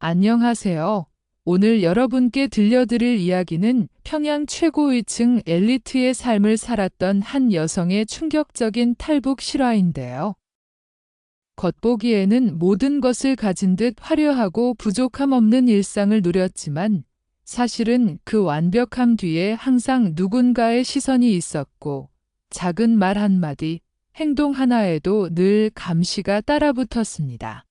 안녕하세요. 오늘 여러분께 들려드릴 이야기는 평양 최고위층 엘리트의 삶을 살았던 한 여성의 충격적인 탈북 실화인데요. 겉보기에는 모든 것을 가진 듯 화려하고 부족함 없는 일상을 누렸지만 사실은 그 완벽함 뒤에 항상 누군가의 시선이 있었고 작은 말 한마디, 행동 하나에도 늘 감시가 따라붙었습니다.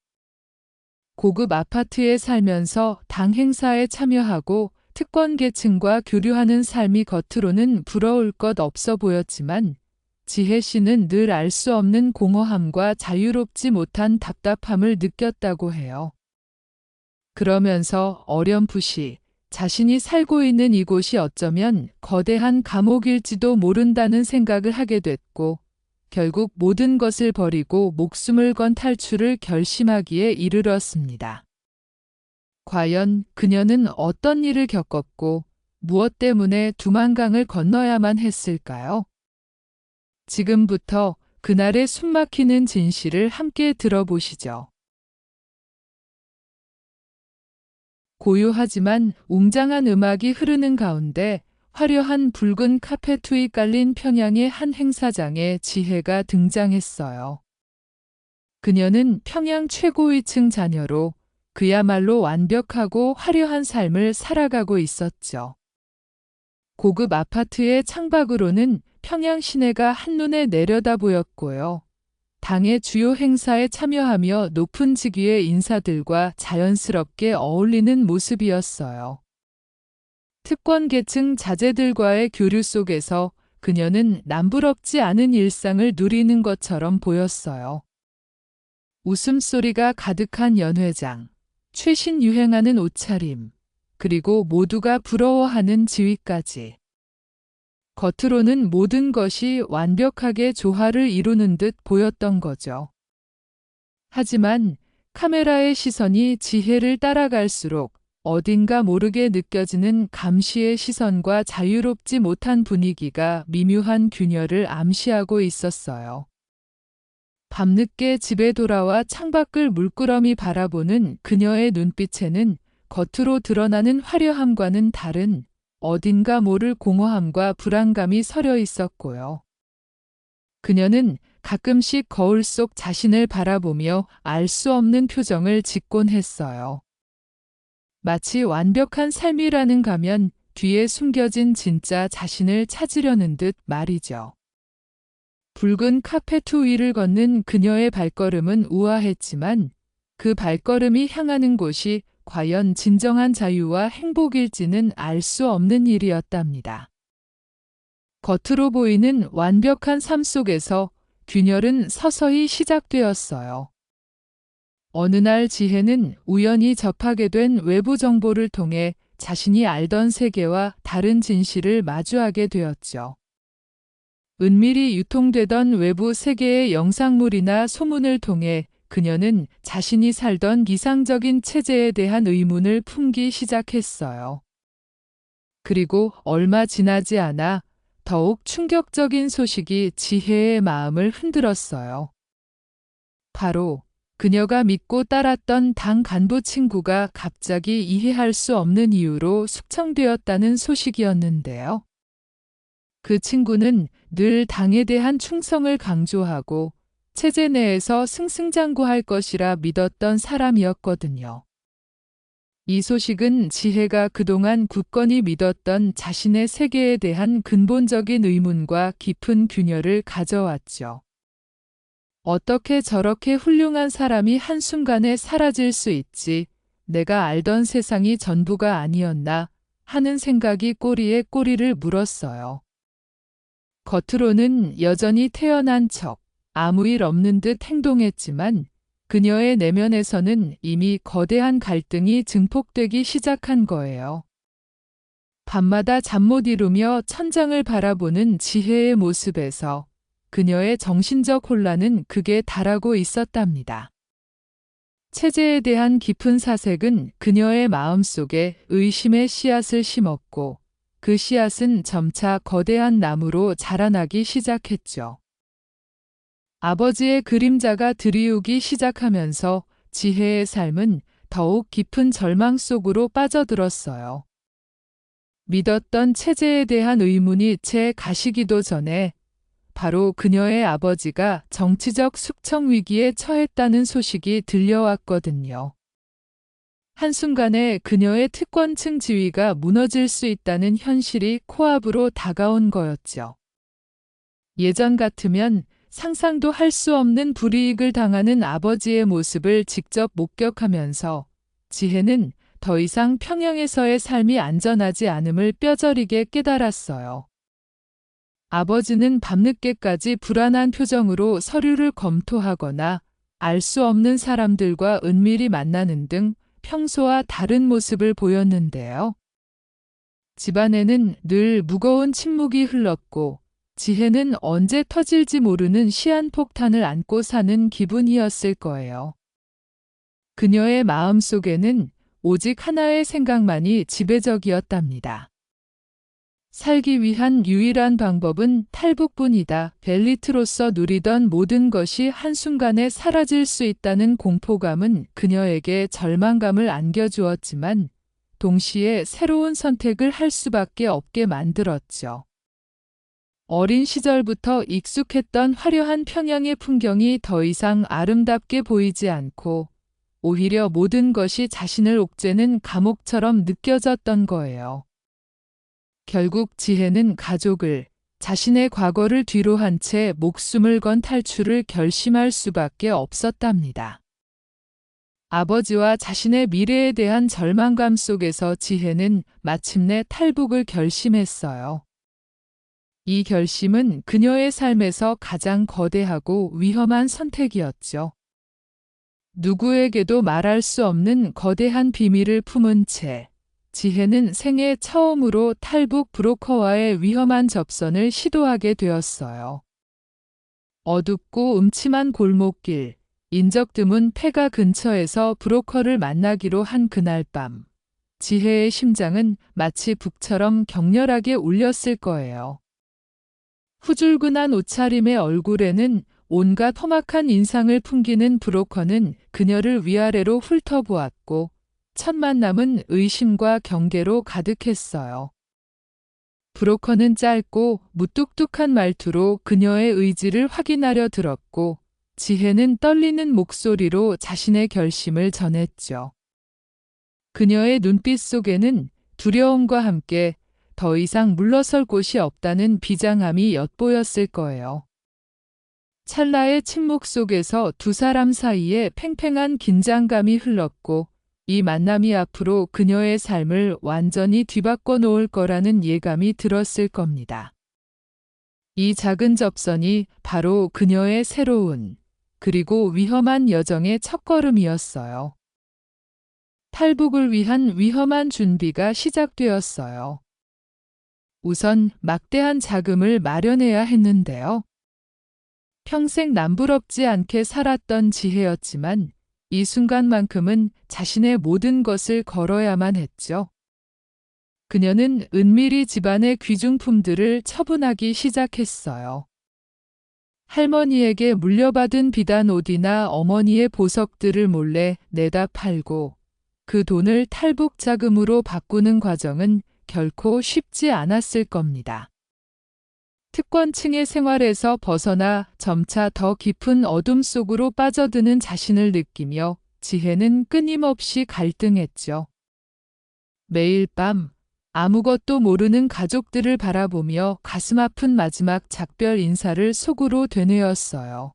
고급 아파트에 살면서 당 행사에 참여하고 특권 계층과 교류하는 삶이 겉으로는 부러울 것 없어 보였지만 지혜 씨는 늘 알 수 없는 공허함과 자유롭지 못한 답답함을 느꼈다고 해요. 그러면서 어렴풋이 자신이 살고 있는 이곳이 어쩌면 거대한 감옥일지도 모른다는 생각을 하게 됐고 결국 모든 것을 버리고 목숨을 건 탈출을 결심하기에 이르렀습니다. 과연 그녀는 어떤 일을 겪었고 무엇 때문에 두만강을 건너야만 했을까요? 지금부터 그날의 숨막히는 진실을 함께 들어보시죠. 고요하지만 웅장한 음악이 흐르는 가운데 화려한 붉은 카페트 위 깔린 평양의 한 행사장에 지혜가 등장했어요. 그녀는 평양 최고위층 자녀로 그야말로 완벽하고 화려한 삶을 살아가고 있었죠. 고급 아파트의 창밖으로는 평양 시내가 한눈에 내려다 보였고요. 당의 주요 행사에 참여하며 높은 직위의 인사들과 자연스럽게 어울리는 모습이었어요. 특권 계층 자제들과의 교류 속에서 그녀는 남부럽지 않은 일상을 누리는 것처럼 보였어요. 웃음소리가 가득한 연회장, 최신 유행하는 옷차림, 그리고 모두가 부러워하는 지위까지. 겉으로는 모든 것이 완벽하게 조화를 이루는 듯 보였던 거죠. 하지만 카메라의 시선이 지혜를 따라갈수록 어딘가 모르게 느껴지는 감시의 시선과 자유롭지 못한 분위기가 미묘한 균열을 암시하고 있었어요. 밤늦게 집에 돌아와 창밖을 물끄러미 바라보는 그녀의 눈빛에는 겉으로 드러나는 화려함과는 다른 어딘가 모를 공허함과 불안감이 서려 있었고요. 그녀는 가끔씩 거울 속 자신을 바라보며 알 수 없는 표정을 짓곤 했어요. 마치 완벽한 삶이라는 가면 뒤에 숨겨진 진짜 자신을 찾으려는 듯 말이죠. 붉은 카페트 위를 걷는 그녀의 발걸음은 우아했지만 그 발걸음이 향하는 곳이 과연 진정한 자유와 행복일지는 알 수 없는 일이었답니다. 겉으로 보이는 완벽한 삶 속에서 균열은 서서히 시작되었어요. 어느 날 지혜는 우연히 접하게 된 외부 정보를 통해 자신이 알던 세계와 다른 진실을 마주하게 되었죠. 은밀히 유통되던 외부 세계의 영상물이나 소문을 통해 그녀는 자신이 살던 이상적인 체제에 대한 의문을 품기 시작했어요. 그리고 얼마 지나지 않아 더욱 충격적인 소식이 지혜의 마음을 흔들었어요. 바로 그녀가 믿고 따랐던 당 간부 친구가 갑자기 이해할 수 없는 이유로 숙청되었다는 소식이었는데요. 그 친구는 늘 당에 대한 충성을 강조하고 체제 내에서 승승장구할 것이라 믿었던 사람이었거든요. 이 소식은 지혜가 그동안 굳건히 믿었던 자신의 세계에 대한 근본적인 의문과 깊은 균열을 가져왔죠. 어떻게 저렇게 훌륭한 사람이 한순간에 사라질 수 있지? 내가 알던 세상이 전부가 아니었나? 하는 생각이 꼬리에 꼬리를 물었어요. 겉으로는 여전히 태어난 척, 아무 일 없는 듯 행동했지만 그녀의 내면에서는 이미 거대한 갈등이 증폭되기 시작한 거예요. 밤마다 잠 못 이루며 천장을 바라보는 지혜의 모습에서 그녀의 정신적 혼란은 극에 달하고 있었답니다. 체제에 대한 깊은 사색은 그녀의 마음속에 의심의 씨앗을 심었고 그 씨앗은 점차 거대한 나무로 자라나기 시작했죠. 아버지의 그림자가 드리우기 시작하면서 지혜의 삶은 더욱 깊은 절망 속으로 빠져들었어요. 믿었던 체제에 대한 의문이 채 가시기도 전에 바로 그녀의 아버지가 정치적 숙청 위기에 처했다는 소식이 들려왔거든요. 한순간에 그녀의 특권층 지위가 무너질 수 있다는 현실이 코앞으로 다가온 거였죠. 예전 같으면 상상도 할 수 없는 불이익을 당하는 아버지의 모습을 직접 목격하면서 지혜는 더 이상 평양에서의 삶이 안전하지 않음을 뼈저리게 깨달았어요. 아버지는 밤늦게까지 불안한 표정으로 서류를 검토하거나 알 수 없는 사람들과 은밀히 만나는 등 평소와 다른 모습을 보였는데요. 집안에는 늘 무거운 침묵이 흘렀고 지혜는 언제 터질지 모르는 시한폭탄을 안고 사는 기분이었을 거예요. 그녀의 마음속에는 오직 하나의 생각만이 지배적이었답니다. 살기 위한 유일한 방법은 탈북뿐이다. 벨리트로서 누리던 모든 것이 한순간에 사라질 수 있다는 공포감은 그녀에게 절망감을 안겨주었지만 동시에 새로운 선택을 할 수밖에 없게 만들었죠. 어린 시절부터 익숙했던 화려한 평양의 풍경이 더 이상 아름답게 보이지 않고 오히려 모든 것이 자신을 옥죄는 감옥처럼 느껴졌던 거예요. 결국 지혜는 가족을, 자신의 과거를 뒤로 한 채 목숨을 건 탈출을 결심할 수밖에 없었답니다. 아버지와 자신의 미래에 대한 절망감 속에서 지혜는 마침내 탈북을 결심했어요. 이 결심은 그녀의 삶에서 가장 거대하고 위험한 선택이었죠. 누구에게도 말할 수 없는 거대한 비밀을 품은 채 지혜는 생애 처음으로 탈북 브로커와의 위험한 접선을 시도하게 되었어요. 어둡고 음침한 골목길, 인적 드문 폐가 근처에서 브로커를 만나기로 한 그날 밤, 지혜의 심장은 마치 북처럼 격렬하게 울렸을 거예요. 후줄근한 옷차림의 얼굴에는 온갖 험악한 인상을 풍기는 브로커는 그녀를 위아래로 훑어보았고 첫 만남은 의심과 경계로 가득했어요. 브로커는 짧고 무뚝뚝한 말투로 그녀의 의지를 확인하려 들었고 지혜는 떨리는 목소리로 자신의 결심을 전했죠. 그녀의 눈빛 속에는 두려움과 함께 더 이상 물러설 곳이 없다는 비장함이 엿보였을 거예요. 찰나의 침묵 속에서 두 사람 사이에 팽팽한 긴장감이 흘렀고 이 만남이 앞으로 그녀의 삶을 완전히 뒤바꿔 놓을 거라는 예감이 들었을 겁니다. 이 작은 접선이 바로 그녀의 새로운 그리고 위험한 여정의 첫걸음이었어요. 탈북을 위한 위험한 준비가 시작되었어요. 우선 막대한 자금을 마련해야 했는데요. 평생 남부럽지 않게 살았던 지혜였지만 이 순간만큼은 자신의 모든 것을 걸어야만 했죠. 그녀는 은밀히 집안의 귀중품들을 처분하기 시작했어요. 할머니에게 물려받은 비단 옷이나 어머니의 보석들을 몰래 내다 팔고 그 돈을 탈북 자금으로 바꾸는 과정은 결코 쉽지 않았을 겁니다. 특권층의 생활에서 벗어나 점차 더 깊은 어둠 속으로 빠져드는 자신을 느끼며 지혜는 끊임없이 갈등했죠. 매일 밤 아무것도 모르는 가족들을 바라보며 가슴 아픈 마지막 작별 인사를 속으로 되뇌었어요.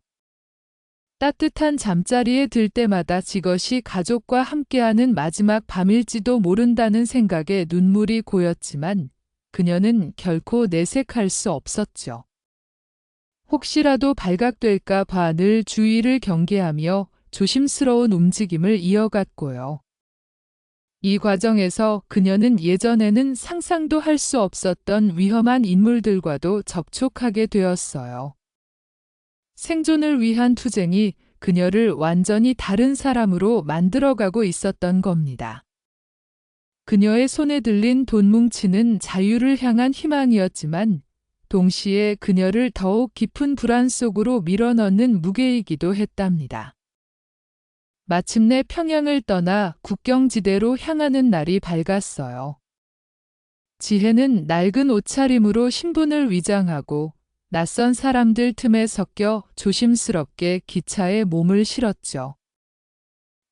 따뜻한 잠자리에 들 때마다 이것이 가족과 함께하는 마지막 밤일지도 모른다는 생각에 눈물이 고였지만 그녀는 결코 내색할 수 없었죠. 혹시라도 발각될까 봐 늘 주위를 경계하며 조심스러운 움직임을 이어갔고요. 이 과정에서 그녀는 예전에는 상상도 할 수 없었던 위험한 인물들과도 접촉하게 되었어요. 생존을 위한 투쟁이 그녀를 완전히 다른 사람으로 만들어가고 있었던 겁니다. 그녀의 손에 들린 돈 뭉치는 자유를 향한 희망이었지만 동시에 그녀를 더욱 깊은 불안 속으로 밀어넣는 무게이기도 했답니다. 마침내 평양을 떠나 국경지대로 향하는 날이 밝았어요. 지혜는 낡은 옷차림으로 신분을 위장하고 낯선 사람들 틈에 섞여 조심스럽게 기차에 몸을 실었죠.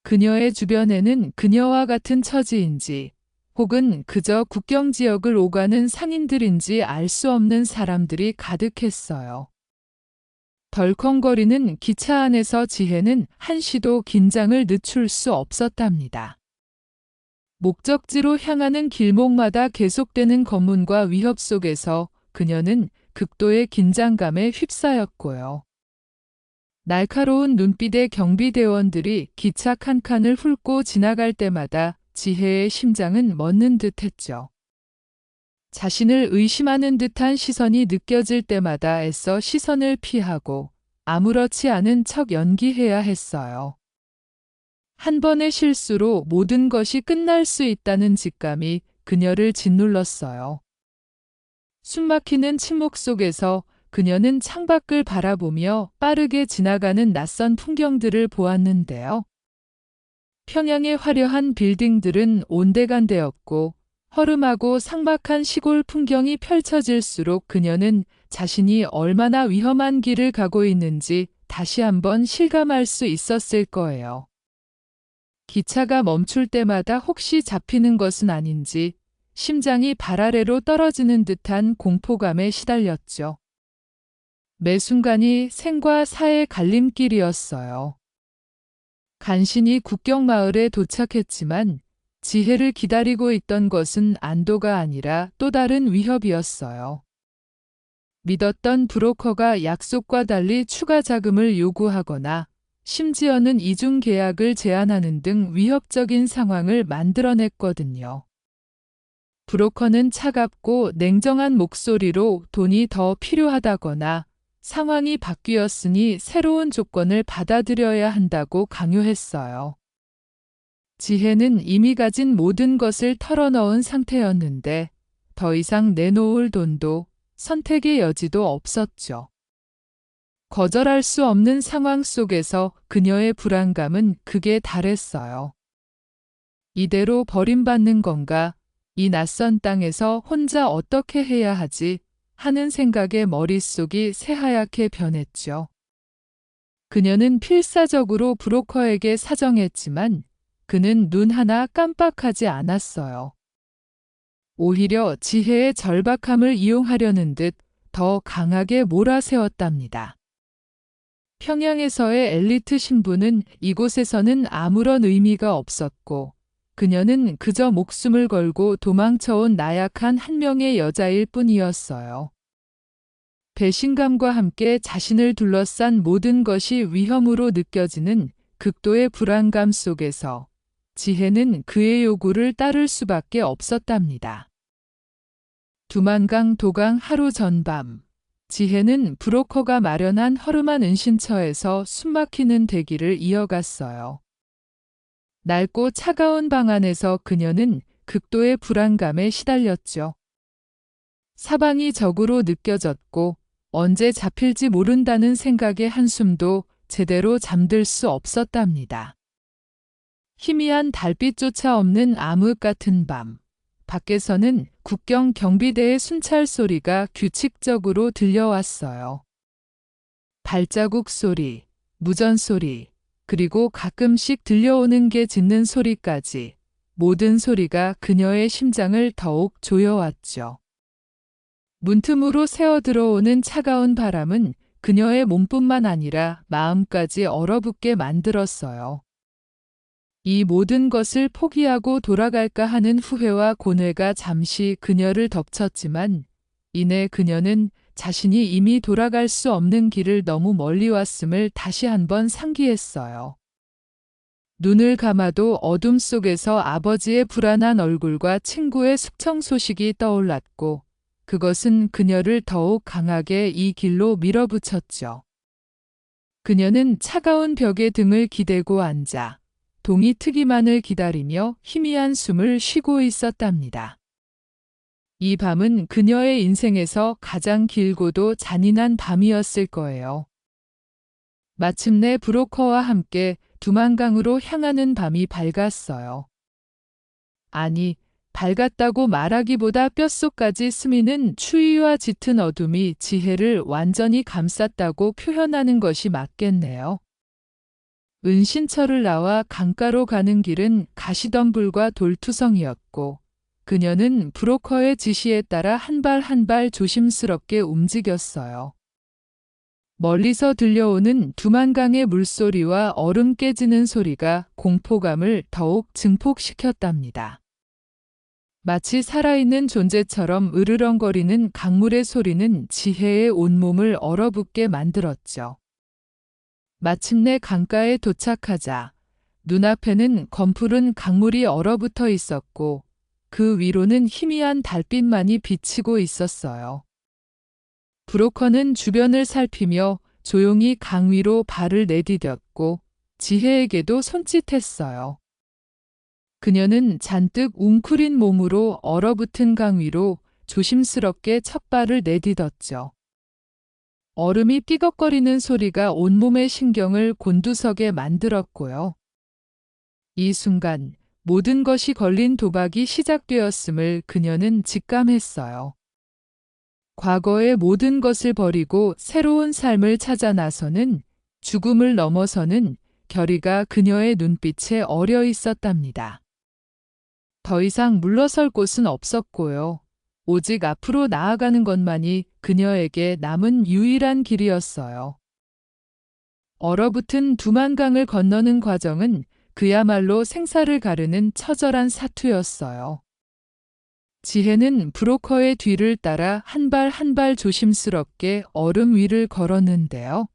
그녀의 주변에는 그녀와 같은 처지인지 혹은 그저 국경 지역을 오가는 상인들인지 알 수 없는 사람들이 가득했어요. 덜컹거리는 기차 안에서 지혜는 한시도 긴장을 늦출 수 없었답니다. 목적지로 향하는 길목마다 계속되는 검문과 위협 속에서 그녀는 극도의 긴장감에 휩싸였고요. 날카로운 눈빛의 경비대원들이 기차 칸칸을 훑고 지나갈 때마다 지혜의 심장은 멎는 듯했죠. 자신을 의심하는 듯한 시선이 느껴질 때마다 애써 시선을 피하고 아무렇지 않은 척 연기해야 했어요. 한 번의 실수로 모든 것이 끝날 수 있다는 직감이 그녀를 짓눌렀어요. 숨막히는 침묵 속에서 그녀는 창밖을 바라보며 빠르게 지나가는 낯선 풍경들을 보았는데요. 평양의 화려한 빌딩들은 온데간데였고 허름하고 삭막한 시골 풍경이 펼쳐질수록 그녀는 자신이 얼마나 위험한 길을 가고 있는지 다시 한번 실감할 수 있었을 거예요. 기차가 멈출 때마다 혹시 잡히는 것은 아닌지 심장이 발 아래로 떨어지는 듯한 공포감에 시달렸죠. 매 순간이 생과 사의 갈림길이었어요. 간신히 국경마을에 도착했지만 지혜를 기다리고 있던 것은 안도가 아니라 또 다른 위협이었어요. 믿었던 브로커가 약속과 달리 추가 자금을 요구하거나 심지어는 이중 계약을 제안하는 등 위협적인 상황을 만들어냈거든요. 브로커는 차갑고 냉정한 목소리로 돈이 더 필요하다거나 상황이 바뀌었으니 새로운 조건을 받아들여야 한다고 강요했어요. 지혜는 이미 가진 모든 것을 털어넣은 상태였는데 더 이상 내놓을 돈도 선택의 여지도 없었죠. 거절할 수 없는 상황 속에서 그녀의 불안감은 극에 달했어요. 이대로 버림받는 건가? 이 낯선 땅에서 혼자 어떻게 해야 하지? 하는 생각에 머릿속이 새하얗게 변했죠. 그녀는 필사적으로 브로커에게 사정했지만 그는 눈 하나 깜빡하지 않았어요. 오히려 지혜의 절박함을 이용하려는 듯 더 강하게 몰아세웠답니다. 평양에서의 엘리트 신분은 이곳에서는 아무런 의미가 없었고 그녀는 그저 목숨을 걸고 도망쳐온 나약한 한 명의 여자일 뿐이었어요. 배신감과 함께 자신을 둘러싼 모든 것이 위험으로 느껴지는 극도의 불안감 속에서 지혜는 그의 요구를 따를 수밖에 없었답니다. 두만강 도강 하루 전밤, 지혜는 브로커가 마련한 허름한 은신처에서 숨막히는 대기를 이어갔어요. 낡고 차가운 방 안에서 그녀는 극도의 불안감에 시달렸죠. 사방이 적으로 느껴졌고 언제 잡힐지 모른다는 생각에 한숨도 제대로 잠들 수 없었답니다. 희미한 달빛조차 없는 암흑 같은 밤, 밖에서는 국경 경비대의 순찰 소리가 규칙적으로 들려왔어요. 발자국 소리, 무전 소리, 그리고 가끔씩 들려오는 게 짖는 소리까지 모든 소리가 그녀의 심장을 더욱 조여왔죠. 문틈으로 새어 들어오는 차가운 바람은 그녀의 몸뿐만 아니라 마음까지 얼어붙게 만들었어요. 이 모든 것을 포기하고 돌아갈까 하는 후회와 고뇌가 잠시 그녀를 덮쳤지만 이내 그녀는 자신이 이미 돌아갈 수 없는 길을 너무 멀리 왔음을 다시 한번 상기했어요. 눈을 감아도 어둠 속에서 아버지의 불안한 얼굴과 친구의 숙청 소식이 떠올랐고 그것은 그녀를 더욱 강하게 이 길로 밀어붙였죠. 그녀는 차가운 벽에 등을 기대고 앉아 동이 트기만을 기다리며 희미한 숨을 쉬고 있었답니다. 이 밤은 그녀의 인생에서 가장 길고도 잔인한 밤이었을 거예요. 마침내 브로커와 함께 두만강으로 향하는 밤이 밝았어요. 아니, 밝았다고 말하기보다 뼛속까지 스미는 추위와 짙은 어둠이 지혜를 완전히 감쌌다고 표현하는 것이 맞겠네요. 은신처를 나와 강가로 가는 길은 가시덤불과 돌투성이었고 그녀는 브로커의 지시에 따라 한 발 한 발 조심스럽게 움직였어요. 멀리서 들려오는 두만강의 물소리와 얼음 깨지는 소리가 공포감을 더욱 증폭시켰답니다. 마치 살아있는 존재처럼 으르렁거리는 강물의 소리는 지혜의 온몸을 얼어붙게 만들었죠. 마침내 강가에 도착하자 눈앞에는 검푸른 강물이 얼어붙어 있었고 그 위로는 희미한 달빛만이 비치고 있었어요. 브로커는 주변을 살피며 조용히 강 위로 발을 내디뎠고 지혜에게도 손짓했어요. 그녀는 잔뜩 웅크린 몸으로 얼어붙은 강 위로 조심스럽게 첫 발을 내딛었죠. 얼음이 삐걱거리는 소리가 온몸의 신경을 곤두서게 만들었고요. 이 순간 모든 것이 걸린 도박이 시작되었음을 그녀는 직감했어요. 과거의 모든 것을 버리고 새로운 삶을 찾아 나서는 죽음을 넘어서는 결의가 그녀의 눈빛에 어려 있었답니다. 더 이상 물러설 곳은 없었고요. 오직 앞으로 나아가는 것만이 그녀에게 남은 유일한 길이었어요. 얼어붙은 두만강을 건너는 과정은 그야말로 생사를 가르는 처절한 사투였어요. 지혜는 브로커의 뒤를 따라 한 발 한 발 조심스럽게 얼음 위를 걸었는데요.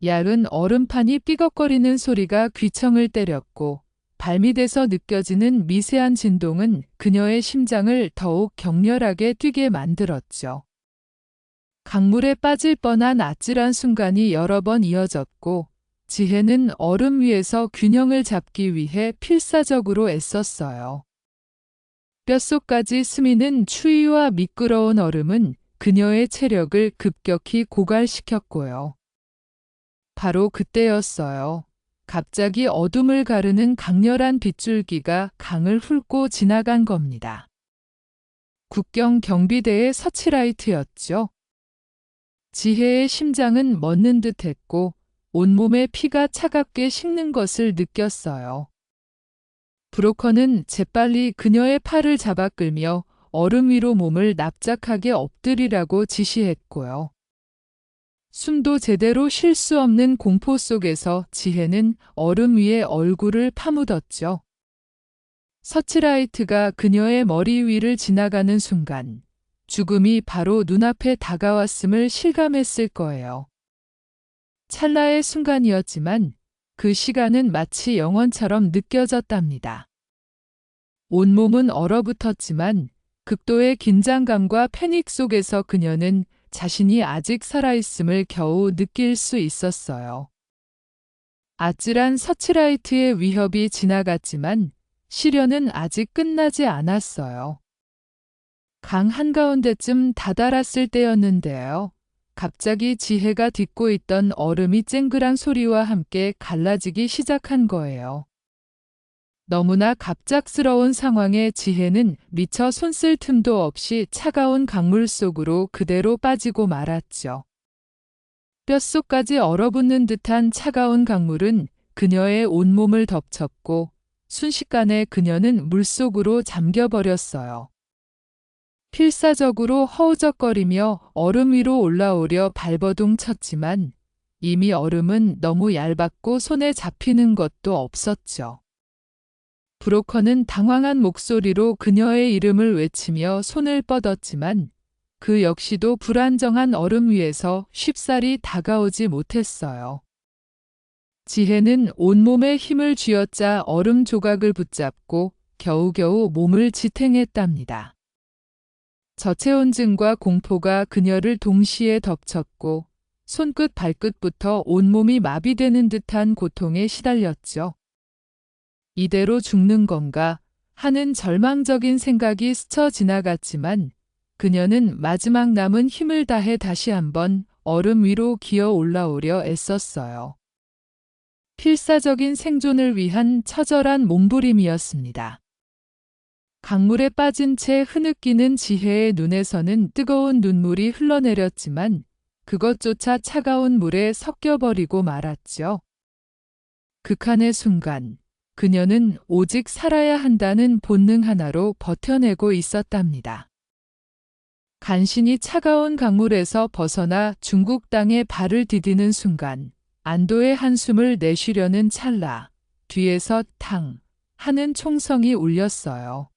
얇은 얼음판이 삐걱거리는 소리가 귀청을 때렸고 발밑에서 느껴지는 미세한 진동은 그녀의 심장을 더욱 격렬하게 뛰게 만들었죠. 강물에 빠질 뻔한 아찔한 순간이 여러 번 이어졌고 지혜는 얼음 위에서 균형을 잡기 위해 필사적으로 애썼어요. 뼛속까지 스미는 추위와 미끄러운 얼음은 그녀의 체력을 급격히 고갈시켰고요. 바로 그때였어요. 갑자기 어둠을 가르는 강렬한 빗줄기가 강을 훑고 지나간 겁니다. 국경 경비대의 서치라이트였죠. 지혜의 심장은 멎는 듯했고 온몸에 피가 차갑게 식는 것을 느꼈어요. 브로커는 재빨리 그녀의 팔을 잡아 끌며 얼음 위로 몸을 납작하게 엎드리라고 지시했고요. 숨도 제대로 쉴 수 없는 공포 속에서 지혜는 얼음 위에 얼굴을 파묻었죠. 서치라이트가 그녀의 머리 위를 지나가는 순간 죽음이 바로 눈앞에 다가왔음을 실감했을 거예요. 찰나의 순간이었지만 그 시간은 마치 영원처럼 느껴졌답니다. 온몸은 얼어붙었지만 극도의 긴장감과 패닉 속에서 그녀는 자신이 아직 살아있음을 겨우 느낄 수 있었어요. 아찔한 서치라이트의 위협이 지나갔지만 시련은 아직 끝나지 않았어요. 강 한가운데쯤 다다랐을 때였는데요. 갑자기 지혜가 딛고 있던 얼음이 쨍그란 소리와 함께 갈라지기 시작한 거예요. 너무나 갑작스러운 상황에 지혜는 미처 손쓸 틈도 없이 차가운 강물 속으로 그대로 빠지고 말았죠. 뼛속까지 얼어붙는 듯한 차가운 강물은 그녀의 온몸을 덮쳤고 순식간에 그녀는 물속으로 잠겨버렸어요. 필사적으로 허우적거리며 얼음 위로 올라오려 발버둥 쳤지만 이미 얼음은 너무 얇았고 손에 잡히는 것도 없었죠. 브로커는 당황한 목소리로 그녀의 이름을 외치며 손을 뻗었지만 그 역시도 불안정한 얼음 위에서 쉽사리 다가오지 못했어요. 지혜는 온몸에 힘을 쥐어짜 얼음 조각을 붙잡고 겨우겨우 몸을 지탱했답니다. 저체온증과 공포가 그녀를 동시에 덮쳤고 손끝 발끝부터 온몸이 마비되는 듯한 고통에 시달렸죠. 이대로 죽는 건가 하는 절망적인 생각이 스쳐 지나갔지만 그녀는 마지막 남은 힘을 다해 다시 한번 얼음 위로 기어 올라오려 애썼어요. 필사적인 생존을 위한 처절한 몸부림이었습니다. 강물에 빠진 채 흐느끼는 지혜의 눈에서는 뜨거운 눈물이 흘러내렸지만 그것조차 차가운 물에 섞여버리고 말았죠. 극한의 순간, 그녀는 오직 살아야 한다는 본능 하나로 버텨내고 있었답니다. 간신히 차가운 강물에서 벗어나 중국 땅에 발을 디디는 순간, 안도의 한숨을 내쉬려는 찰나, 뒤에서 탕 하는 총성이 울렸어요.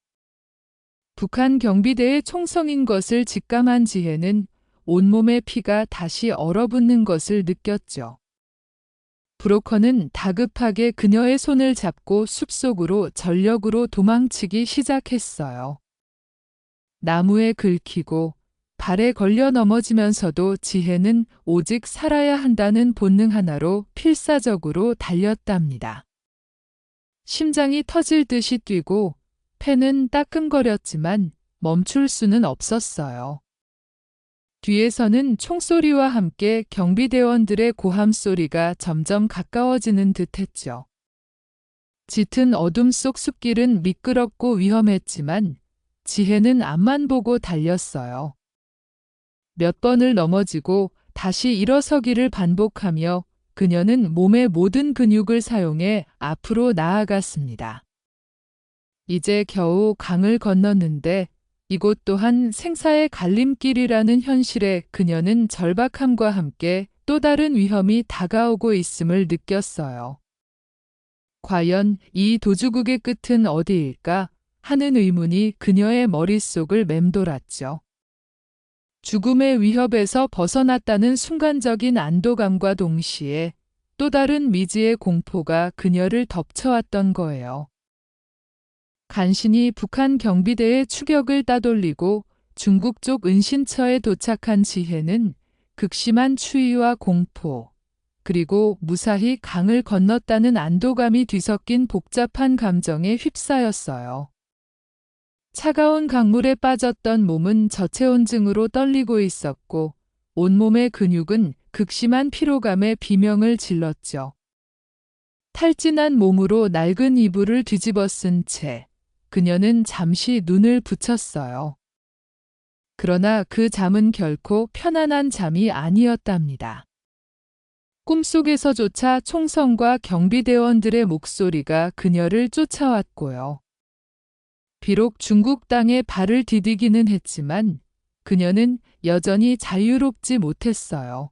북한 경비대의 총성인 것을 직감한 지혜는 온몸의 피가 다시 얼어붙는 것을 느꼈죠. 브로커는 다급하게 그녀의 손을 잡고 숲속으로 전력으로 도망치기 시작했어요. 나무에 긁히고 발에 걸려 넘어지면서도 지혜는 오직 살아야 한다는 본능 하나로 필사적으로 달렸답니다. 심장이 터질 듯이 뛰고 폐는 따끔거렸지만 멈출 수는 없었어요. 뒤에서는 총소리와 함께 경비대원들의 고함 소리가 점점 가까워지는 듯했죠. 짙은 어둠 속 숲길은 미끄럽고 위험했지만 지혜는 앞만 보고 달렸어요. 몇 번을 넘어지고 다시 일어서기를 반복하며 그녀는 몸의 모든 근육을 사용해 앞으로 나아갔습니다. 이제 겨우 강을 건넜는데 이곳 또한 생사의 갈림길이라는 현실에 그녀는 절박함과 함께 또 다른 위험이 다가오고 있음을 느꼈어요. 과연 이 도주국의 끝은 어디일까 하는 의문이 그녀의 머릿속을 맴돌았죠. 죽음의 위협에서 벗어났다는 순간적인 안도감과 동시에 또 다른 미지의 공포가 그녀를 덮쳐왔던 거예요. 간신히 북한 경비대의 추격을 따돌리고 중국 쪽 은신처에 도착한 지혜는 극심한 추위와 공포, 그리고 무사히 강을 건넜다는 안도감이 뒤섞인 복잡한 감정에 휩싸였어요. 차가운 강물에 빠졌던 몸은 저체온증으로 떨리고 있었고 온몸의 근육은 극심한 피로감에 비명을 질렀죠. 탈진한 몸으로 낡은 이불을 뒤집어 쓴 채 그녀는 잠시 눈을 붙였어요. 그러나 그 잠은 결코 편안한 잠이 아니었답니다. 꿈속에서조차 총성과 경비대원들의 목소리가 그녀를 쫓아왔고요. 비록 중국 땅에 발을 디디기는 했지만 그녀는 여전히 자유롭지 못했어요.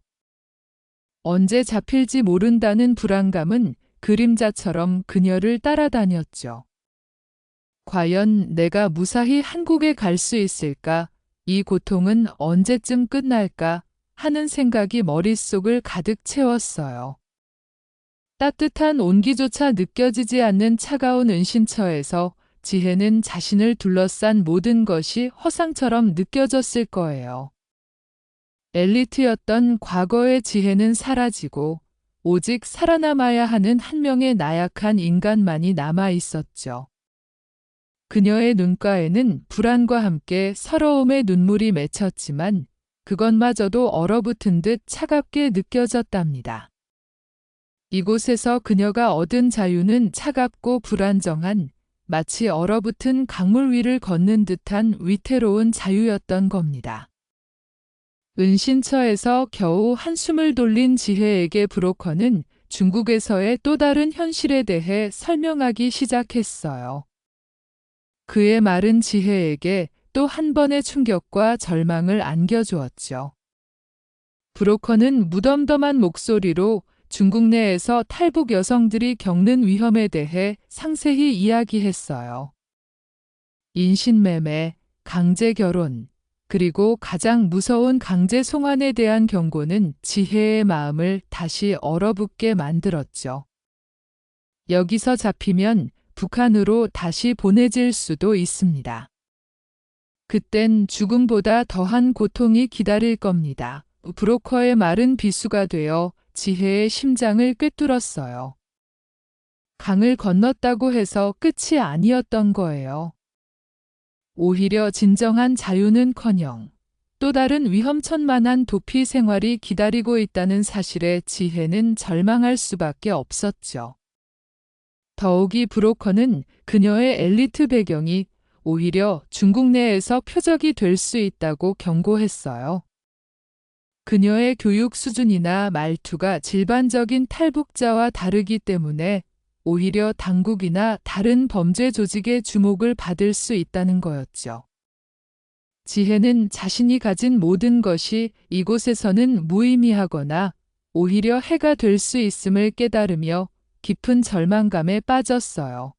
언제 잡힐지 모른다는 불안감은 그림자처럼 그녀를 따라다녔죠. 과연 내가 무사히 한국에 갈 수 있을까? 이 고통은 언제쯤 끝날까? 하는 생각이 머릿속을 가득 채웠어요. 따뜻한 온기조차 느껴지지 않는 차가운 은신처에서 지혜는 자신을 둘러싼 모든 것이 허상처럼 느껴졌을 거예요. 엘리트였던 과거의 지혜는 사라지고 오직 살아남아야 하는 한 명의 나약한 인간만이 남아 있었죠. 그녀의 눈가에는 불안과 함께 서러움의 눈물이 맺혔지만 그것마저도 얼어붙은 듯 차갑게 느껴졌답니다. 이곳에서 그녀가 얻은 자유는 차갑고 불안정한 마치 얼어붙은 강물 위를 걷는 듯한 위태로운 자유였던 겁니다. 은신처에서 겨우 한숨을 돌린 지혜에게 브로커는 중국에서의 또 다른 현실에 대해 설명하기 시작했어요. 그의 말은 지혜에게 또 한 번의 충격과 절망을 안겨주었죠. 브로커는 무덤덤한 목소리로 중국 내에서 탈북 여성들이 겪는 위험에 대해 상세히 이야기했어요. 인신매매, 강제결혼, 그리고 가장 무서운 강제 송환에 대한 경고는 지혜의 마음을 다시 얼어붙게 만들었죠. 여기서 잡히면 북한으로 다시 보내질 수도 있습니다. 그땐 죽음보다 더한 고통이 기다릴 겁니다. 브로커의 말은 비수가 되어 지혜의 심장을 꿰뚫었어요. 강을 건넜다고 해서 끝이 아니었던 거예요. 오히려 진정한 자유는커녕 또 다른 위험천만한 도피 생활이 기다리고 있다는 사실에 지혜는 절망할 수밖에 없었죠. 더욱이 브로커는 그녀의 엘리트 배경이 오히려 중국 내에서 표적이 될 수 있다고 경고했어요. 그녀의 교육 수준이나 말투가 일반적인 탈북자와 다르기 때문에 오히려 당국이나 다른 범죄 조직의 주목을 받을 수 있다는 거였죠. 지혜는 자신이 가진 모든 것이 이곳에서는 무의미하거나 오히려 해가 될 수 있음을 깨달으며 깊은 절망감에 빠졌어요.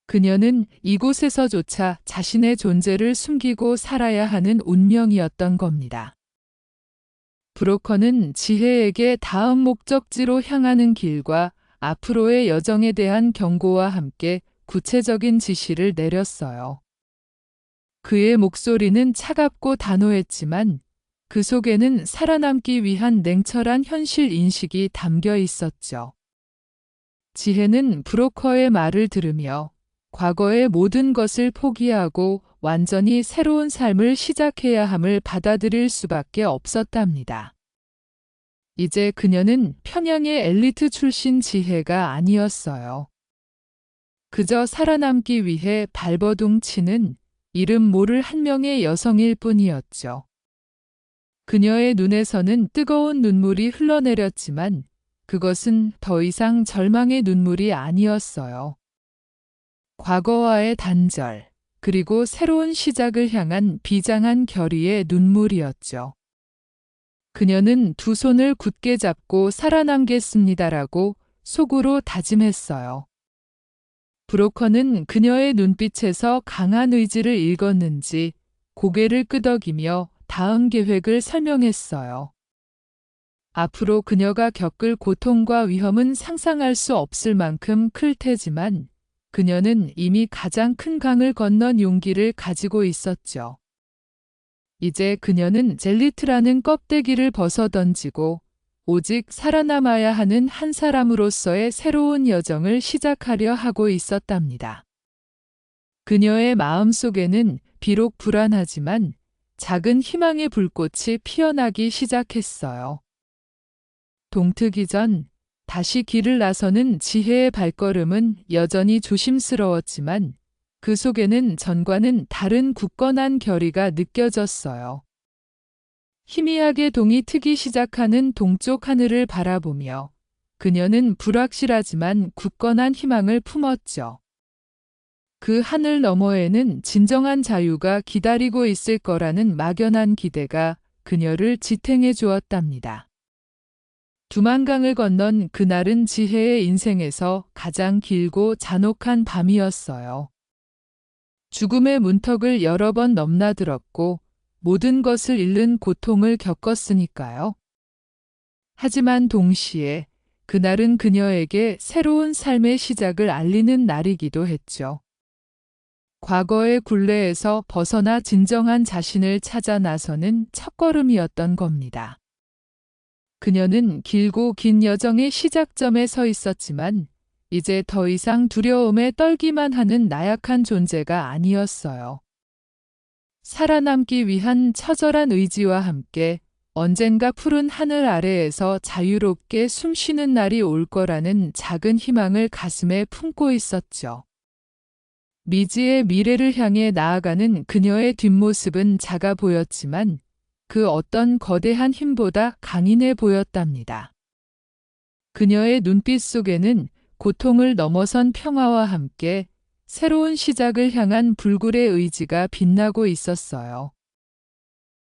그녀는 이곳에서조차 자신의 존재를 숨기고 살아야 하는 운명이었던 겁니다. 브로커는 지혜에게 다음 목적지로 향하는 길과 앞으로의 여정에 대한 경고와 함께 구체적인 지시를 내렸어요. 그의 목소리는 차갑고 단호했지만 그 속에는 살아남기 위한 냉철한 현실 인식이 담겨 있었죠. 지혜는 브로커의 말을 들으며 과거의 모든 것을 포기하고 완전히 새로운 삶을 시작해야 함을 받아들일 수밖에 없었답니다. 이제 그녀는 평양의 엘리트 출신 지혜가 아니었어요. 그저 살아남기 위해 발버둥 치는 이름 모를 한 명의 여성일 뿐이었죠. 그녀의 눈에서는 뜨거운 눈물이 흘러내렸지만 그것은 더 이상 절망의 눈물이 아니었어요. 과거와의 단절, 그리고 새로운 시작을 향한 비장한 결의의 눈물이었죠. 그녀는 두 손을 굳게 잡고 살아남겠습니다라고 속으로 다짐했어요. 브로커는 그녀의 눈빛에서 강한 의지를 읽었는지 고개를 끄덕이며 다음 계획을 설명했어요. 앞으로 그녀가 겪을 고통과 위험은 상상할 수 없을 만큼 클 테지만 그녀는 이미 가장 큰 강을 건넌 용기를 가지고 있었죠. 이제 그녀는 젤리트라는 껍데기를 벗어던지고 오직 살아남아야 하는 한 사람으로서의 새로운 여정을 시작하려 하고 있었답니다. 그녀의 마음 속에는 비록 불안하지만 작은 희망의 불꽃이 피어나기 시작했어요. 동트기 전 다시 길을 나서는 지혜의 발걸음은 여전히 조심스러웠지만 그 속에는 전과는 다른 굳건한 결의가 느껴졌어요. 희미하게 동이 트기 시작하는 동쪽 하늘을 바라보며 그녀는 불확실하지만 굳건한 희망을 품었죠. 그 하늘 너머에는 진정한 자유가 기다리고 있을 거라는 막연한 기대가 그녀를 지탱해 주었답니다. 두만강을 건넌 그날은 지혜의 인생에서 가장 길고 잔혹한 밤이었어요. 죽음의 문턱을 여러 번 넘나들었고 모든 것을 잃는 고통을 겪었으니까요. 하지만 동시에 그날은 그녀에게 새로운 삶의 시작을 알리는 날이기도 했죠. 과거의 굴레에서 벗어나 진정한 자신을 찾아 나서는 첫걸음이었던 겁니다. 그녀는 길고 긴 여정의 시작점에 서 있었지만 이제 더 이상 두려움에 떨기만 하는 나약한 존재가 아니었어요. 살아남기 위한 처절한 의지와 함께 언젠가 푸른 하늘 아래에서 자유롭게 숨쉬는 날이 올 거라는 작은 희망을 가슴에 품고 있었죠. 미지의 미래를 향해 나아가는 그녀의 뒷모습은 작아 보였지만 그 어떤 거대한 힘보다 강인해 보였답니다. 그녀의 눈빛 속에는 고통을 넘어선 평화와 함께 새로운 시작을 향한 불굴의 의지가 빛나고 있었어요.